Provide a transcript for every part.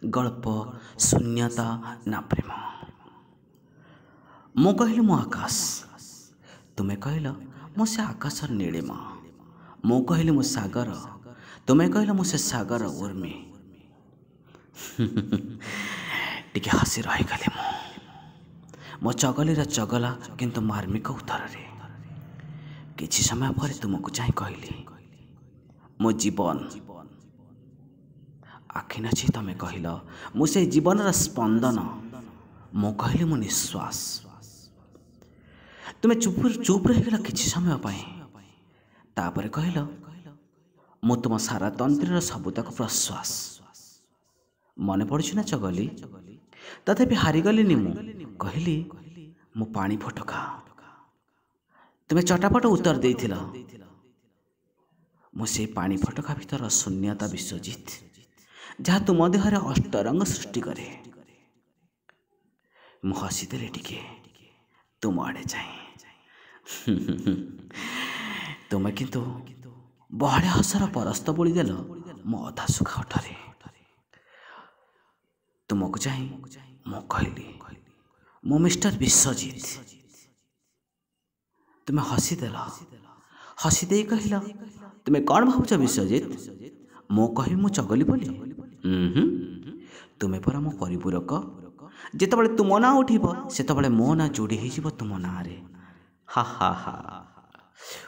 गल्प शून्यता ना प्रेम। मु कहली मु आकाश, तुमे कहल मु से आकाश नीलिमा। मु कहली मु सागर, तुमे कहल मु से सागर उर्मी। टिके हसी रहीगली मो चगलीर चगला किंतु मार्मिक उत्तर रे। किछि समय पर तुमको चाहि कहली मो जीवन आखि नाची तमे कहल मु से जीवन स्पंदन। मु कहली मु निश्वास। तुमे चुप रहीगल किछि समय पाई, तापर कहल मु तुम सारा तंत्रीर सबुतक प्रश्वास। मन पड़ुछि ना चगली? तथापि हारिगलिनी मु कहली मु पानी फटका। तुमे चटापट उत्तर देइथिल मु से पानी फटका भीतर शून्यता विश्वजित, जहाँ तुम देहरे अष्टरंग सृष्टि करे। मु हसीदेली टिके तुम आड़े जाए। तुमे किंतु बहड़े हसर परस्त बोली देल मो अधा सुखा ओठरे। तुमको चाहि मु कहली मु मिस्टर विश्वजित। तुमे हसीदेल, हसीदे कहल तुमे कौन भावुच विश्वजित? मु कहि मु चगली बोली। तुमे परा मो परिपूरक। जेतबळे तुम ना उठिब सेतबळे मो ना जोड़ी होइजिब तुम ना रे। हा हा हा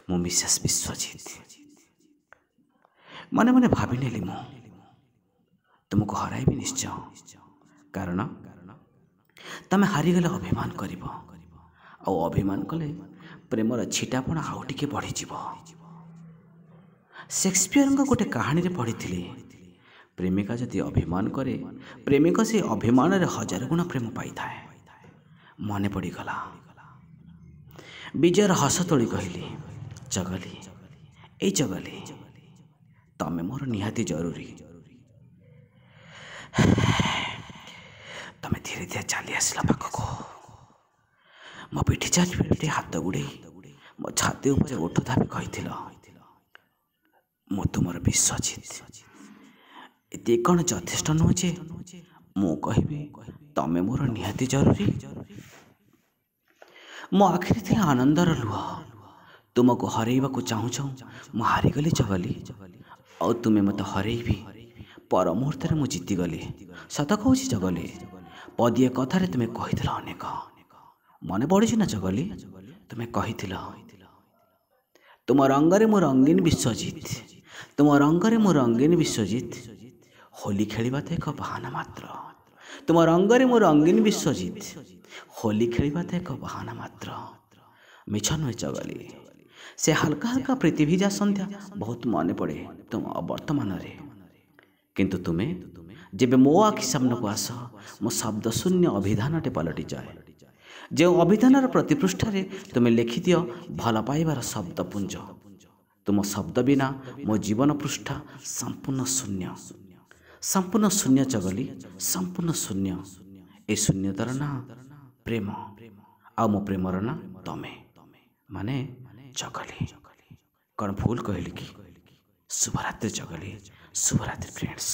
मु मिसेस विश्वजित। मने मने भावी नेली मु तुमको हराइबी निश्चय, कारण तमे हारिगले अभिमान करिब, आ अभिमान कले प्रेमर छिटापण आउ टिके बढ़ी जीव। शेक्सपियर गोटे कहानी रे पढ़ी, प्रेमिका जदि अभिमान करे प्रेमिक से अभिमान रे 1000 गुण प्रेम पाई थाए। मने पड़गला विजयर हस तोड़ी कहली चगली ए चगली तमे मोर निहाती जरूरी। तमे धीरे धीरे चली आसला पाखको। मो पिठी चारिपटे हाथ गुड़े मो छाती उपर ओठ धापी कही मु तुमर विश्वजित। एते कौन यथेष्ट नुह जे मु कहबी तमे मोर निहाती जरूरी? मो आखिरी थी आनंदर लुह। तुमको हरैबाकू चाहूँ चाहूँ मु हारिगली चगली। और तुमे मत हरैबी पर मुहूर्त मु जीतीगली। सत कहूँ चगली, पदिए कथारे तुमे कही अनेक। मन पड़ी ना चगली? तुमे कही तुम रंगरे मु रंगीन विश्वजित, तुम रंगरे मु रंगीन विश्वजित। होली खेलिबा तो एक बहाना मात्र। तुम रंगरे मु रंगीन विश्वजित, होली खेलिबा तो एक बहाना मात्र। मिछ नुहे चगली, से हल्का हल्का प्रीतिभिजा संध्या बहुत मन पड़े तुम वर्तमान रे। किंतु तुमे जेबे मो आखि सामने को आस मो शब्द शून्य अभिधान टे पलटि जाए। जो अभिधानर प्रतिपृष्ठ तुमे लिखि दियो भल पाइबार शब्दपुंज। तुम शब्द बिना मो जीवन पृष्ठा संपूर्ण शून्य, संपूर्ण शून्य चगली, संपूर्ण शून्य। ए शून्यतार ना प्रेम, आ मो प्रेमर ना तमे माने चगली। कौन भूल कहली कि? शुभरात्रि चगली, शुभरात्रि फ्रेंड्स।